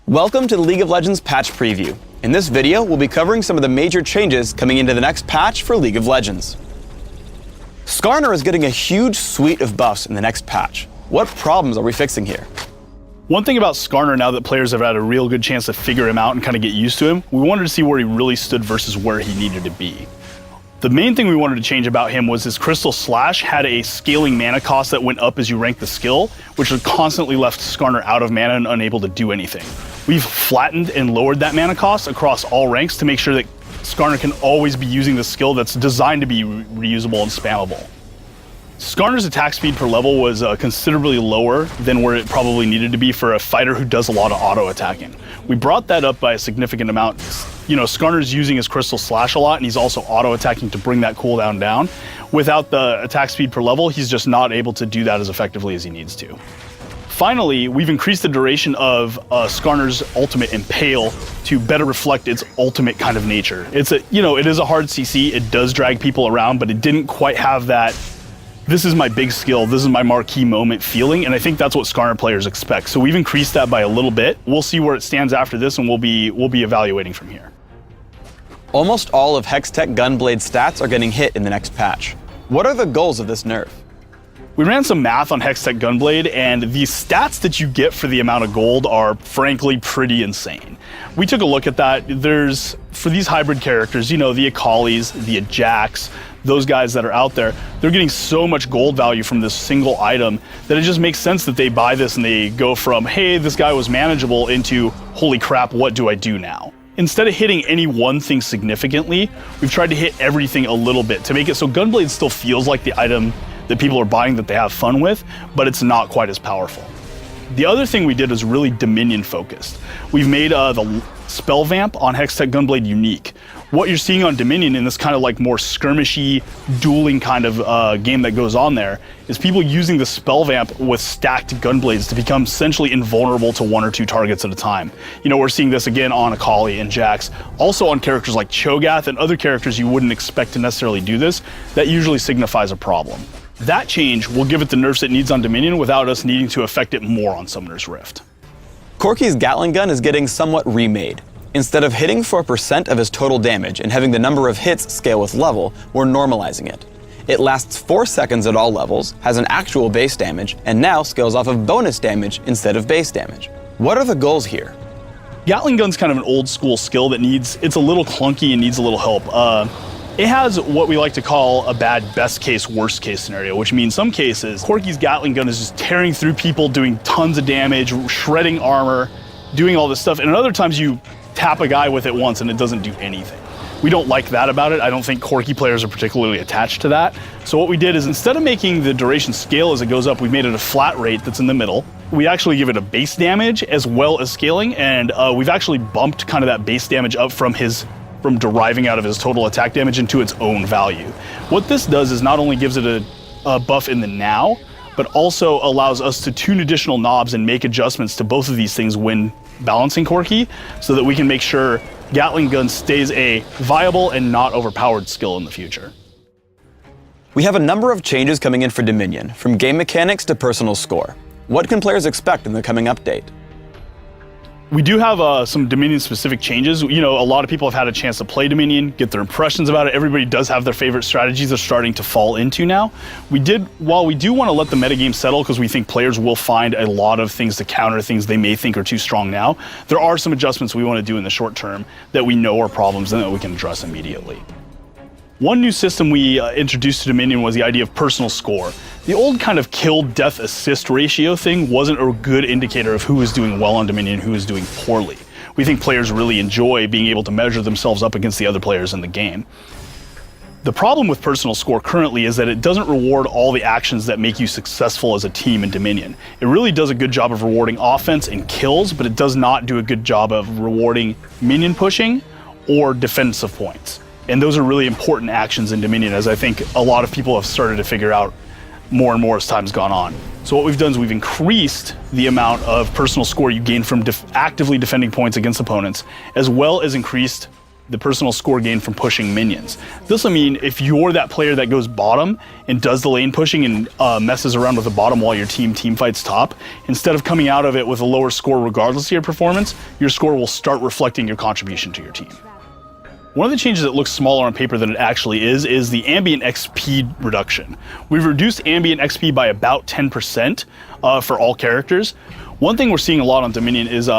Welcome to the League of Legends patch preview. In this video, we'll be covering some of the major changes coming into the next patch for League of Legends. Skarner is getting a huge suite of buffs in the next patch. What problems are we fixing here? One thing about Skarner, now that players have had a real good chance to figure him out and kind of get used to him, we wanted to see where he really stood versus where he needed to be. The main thing we wanted to change about him was his Crystal Slash had a scaling mana cost that went up as you ranked the skill, which had constantly left Skarner out of mana and unable to do anything. We've flattened and lowered that mana cost across all ranks to make sure that Skarner can always be using the skill that's designed to be reusable and spammable. Skarner's attack speed per level was considerably lower than where it probably needed to be for a fighter who does a lot of auto-attacking. We brought that up by a significant amount. You know, Skarner's using his Crystal Slash a lot, and he's also auto-attacking to bring that cooldown down. Without the attack speed per level, he's just not able to do that as effectively as he needs to. Finally, we've increased the duration of Skarner's ultimate Impale to better reflect its ultimate kind of nature. It is a hard CC, it does drag people around, but it didn't quite have that this is my big skill, this is my marquee moment feeling, and I think that's what Skarner players expect. So we've increased that by a little bit. We'll see where it stands after this, and we'll be evaluating from here. Almost all of Hextech Gunblade stats are getting hit in the next patch. What are the goals of this nerf? We ran some math on Hextech Gunblade, and the stats that you get for the amount of gold are frankly pretty insane. We took a look at that. For these hybrid characters, you know, the Akalis, the Ajax, those guys that are out there, they're getting so much gold value from this single item that it just makes sense that they buy this and they go from, hey, this guy was manageable, into, holy crap, what do I do now? Instead of hitting any one thing significantly, we've tried to hit everything a little bit to make it so Gunblade still feels like the item that people are buying that they have fun with, but it's not quite as powerful. The other thing we did was really Dominion focused. We've made the spell vamp on Hextech Gunblade unique. What you're seeing on Dominion in this kind of like more skirmishy, dueling kind of game that goes on there is people using the spell vamp with stacked gunblades to become essentially invulnerable to one or two targets at a time. You know, we're seeing this again on Akali and Jax, also on characters like Cho'Gath and other characters you wouldn't expect to necessarily do this. That usually signifies a problem. That change will give it the nerfs it needs on Dominion without us needing to affect it more on Summoner's Rift. Corki's Gatling gun is getting somewhat remade. Instead of hitting for a % of his total damage and having the number of hits scale with level, we're normalizing it. It lasts 4 seconds at all levels, has an actual base damage, and now scales off of bonus damage instead of base damage. What are the goals here? Gatling gun's kind of an old school skill that it's a little clunky and needs a little help. It has what we like to call a bad best case, worst case scenario, which means some cases, Corki's Gatling gun is just tearing through people, doing tons of damage, shredding armor, doing all this stuff, and other times you tap a guy with it once and it doesn't do anything. We don't like that about it. I don't think Corki players are particularly attached to that. So what we did is, instead of making the duration scale as it goes up, we made it a flat rate that's in the middle. We actually give it a base damage as well as scaling, and we've actually bumped kind of that base damage up from deriving out of his total attack damage into its own value. What this does is not only gives it a buff in the now, but also allows us to tune additional knobs and make adjustments to both of these things when balancing Corki, so that we can make sure Gatling gun stays a viable and not overpowered skill in the future. We have a number of changes coming in for Dominion, from game mechanics to personal score. What can players expect in the coming update? We do have some Dominion-specific changes. You know, a lot of people have had a chance to play Dominion, get their impressions about it. Everybody does have their favorite strategies they're starting to fall into now. While we do want to let the metagame settle, because we think players will find a lot of things to counter things they may think are too strong now, there are some adjustments we want to do in the short term that we know are problems and that we can address immediately. One new system we introduced to Dominion was the idea of personal score. The old kind of kill-death assist ratio thing wasn't a good indicator of who was doing well on Dominion and who was doing poorly. We think players really enjoy being able to measure themselves up against the other players in the game. The problem with personal score currently is that it doesn't reward all the actions that make you successful as a team in Dominion. It really does a good job of rewarding offense and kills, but it does not do a good job of rewarding minion pushing or defensive points. And those are really important actions in Dominion, as I think a lot of people have started to figure out more and more as time's gone on. So what we've done is we've increased the amount of personal score you gain from actively defending points against opponents, as well as increased the personal score gain from pushing minions. This will mean if you're that player that goes bottom and does the lane pushing and messes around with the bottom while your team fights top, instead of coming out of it with a lower score regardless of your performance, your score will start reflecting your contribution to your team. One of the changes that looks smaller on paper than it actually is the ambient XP reduction. We've reduced ambient XP by about 10% for all characters. One thing we're seeing a lot on Dominion is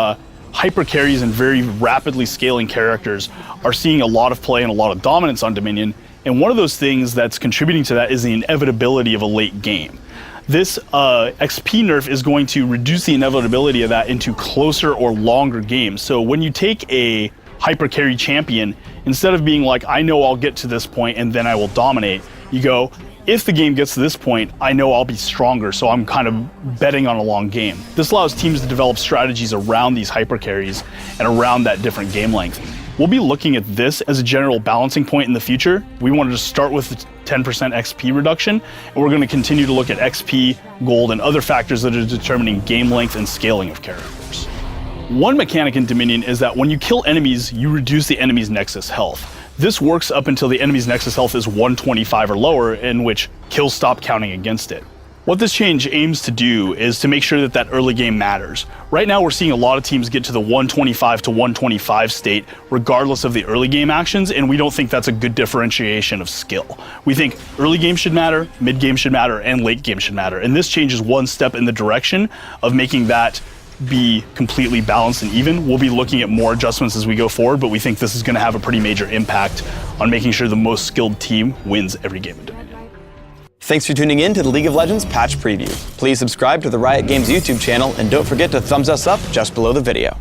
hyper carries and very rapidly scaling characters are seeing a lot of play and a lot of dominance on Dominion, and one of those things that's contributing to that is the inevitability of a late game. This XP nerf is going to reduce the inevitability of that into closer or longer games. So when you take a hyper carry champion, instead of being like, I know I'll get to this point and then I will dominate, you go, if the game gets to this point, I know I'll be stronger, so I'm kind of betting on a long game. This allows teams to develop strategies around these hyper carries and around that different game length. We'll be looking at this as a general balancing point in the future. We wanted to start with the 10% XP reduction, and we're going to continue to look at XP, gold, and other factors that are determining game length and scaling of characters. One mechanic in Dominion is that when you kill enemies, you reduce the enemy's Nexus health. This works up until the enemy's Nexus health is 125 or lower, in which kills stop counting against it. What this change aims to do is to make sure that that early game matters. Right now we're seeing a lot of teams get to the 125 to 125 state regardless of the early game actions, and we don't think that's a good differentiation of skill. We think early game should matter, mid game should matter, and late game should matter. And this change is one step in the direction of making that be completely balanced and even. We'll be looking at more adjustments as we go forward, but we think this is going to have a pretty major impact on making sure the most skilled team wins every game of Dominion. Thanks for tuning in to the League of Legends Patch Preview. Please subscribe to the Riot Games YouTube channel and don't forget to thumbs us up just below the video.